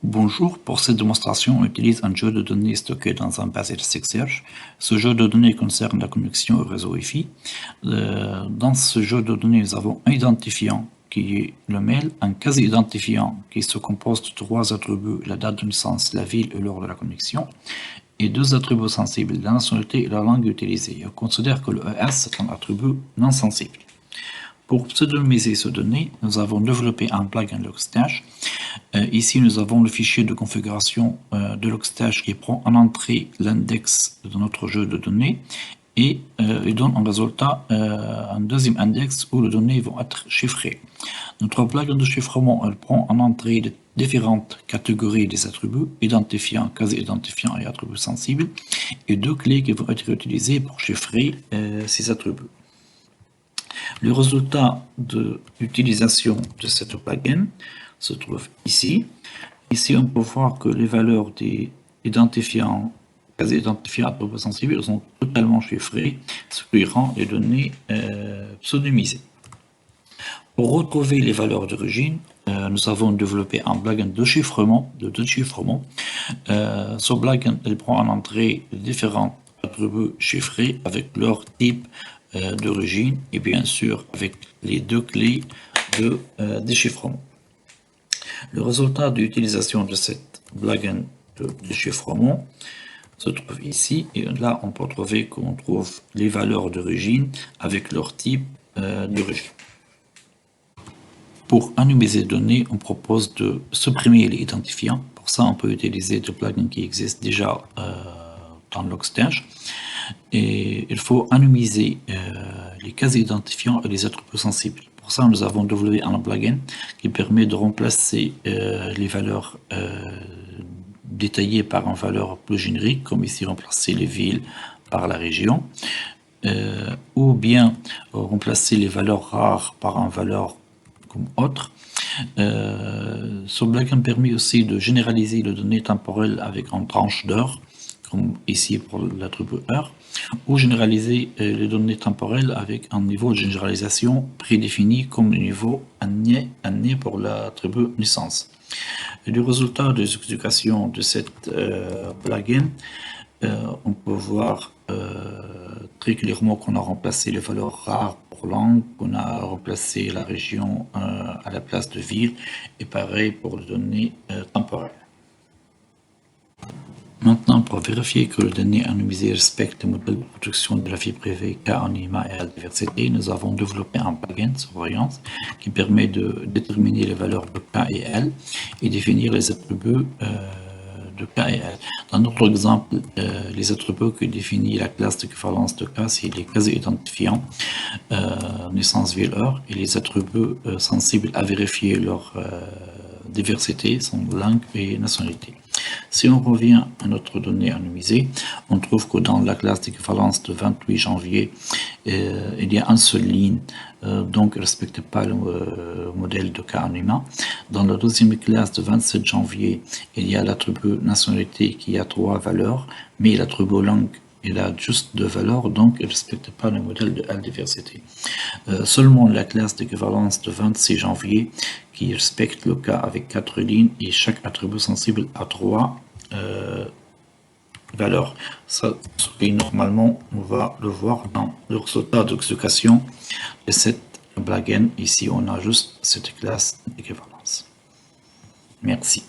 Bonjour, pour cette démonstration, on utilise un jeu de données stocké dans un base Elasticsearch. Ce jeu de données concerne la connexion au réseau Wi-Fi. Dans ce jeu de données, nous avons un identifiant qui est le mail, un quasi-identifiant qui se compose de trois attributs, la date de naissance, la ville et l'heure de la connexion, et deux attributs sensibles, la nationalité et la langue utilisée. On considère que le ES est un attribut non sensible. Pour pseudonymiser ces données, nous avons développé un plugin Logstash. Ici, nous avons le fichier de configuration de Logstash qui prend en entrée l'index de notre jeu de données et il donne en résultat un deuxième index où les données vont être chiffrées. Notre plugin de chiffrement elle prend en entrée les différentes catégories des attributs, identifiants, quasi-identifiants et attributs sensibles, et deux clés qui vont être utilisées pour chiffrer ces attributs. Le résultat de l'utilisation de cette plugin se trouve ici. Ici, on peut voir que les valeurs des identifiants, quasi-identifiants attributs sensibles sont totalement chiffrées, ce qui rend les données pseudonymisées. Pour retrouver les valeurs d'origine, nous avons développé un plugin de chiffrement, ce plugin il prend en entrée les différents attributs chiffrés avec leur type d'origine et bien sûr avec les deux clés de déchiffrement. Le résultat de l'utilisation de cette plugin de déchiffrement se trouve ici et là on peut trouver qu'on trouve les valeurs d'origine avec leur type d'origine. Pour anonymiser les données, on propose de supprimer les identifiants. Pour ça, on peut utiliser des plugins qui existent déjà dans Logstash. Et il faut anonymiser les quasi-identifiants et les attributs sensibles. Pour ça, nous avons développé un plugin qui permet de remplacer les valeurs détaillées par une valeur plus générique, comme ici remplacer les villes par la région, ou bien remplacer les valeurs rares par une valeur comme autre. Ce plugin permet aussi de généraliser les données temporelles avec une tranche d'heure, comme ici pour l'attribut heure, ou généraliser les données temporelles avec un niveau de généralisation prédéfini comme le niveau année pour l'attribut naissance. Et du résultat de l'exécution de cette plugin, on peut voir très clairement qu'on a remplacé les valeurs rares pour langue, qu'on a remplacé la région à la place de ville, et pareil pour les données temporelles. Maintenant, pour vérifier que les données anonymisées respectent le modèle de protection de la vie privée, cas anonymat et la diversité, nous avons développé un plugin de surveillance qui permet de déterminer les valeurs de K et L et définir les attributs de K et L. Dans notre exemple, les attributs qui définissent la classe d'équivalence de K, c'est les quasi-identifiants, naissance, ville, heure, et les attributs sensibles à vérifier leur diversité sont langue et nationalité. Si on revient à notre donnée anonymisée, on trouve que dans la classe d'équivalence de 28 janvier, il y a une seule ligne, donc elle ne respecte pas le modèle de cas anonymat. Dans la deuxième classe de 27 janvier, il y a l'attribut nationalité qui a 3 valeurs, mais l'attribut langue il a juste 2 valeurs, donc il ne respecte pas le modèle de L diversité. Seulement la classe d'équivalence de 26 janvier qui respecte le cas avec 4 lignes et chaque attribut sensible a 3 valeurs. Ça, normalement, on va le voir dans le résultat d'exécution de cette plugin. Ici, on a juste cette classe d'équivalence. Merci.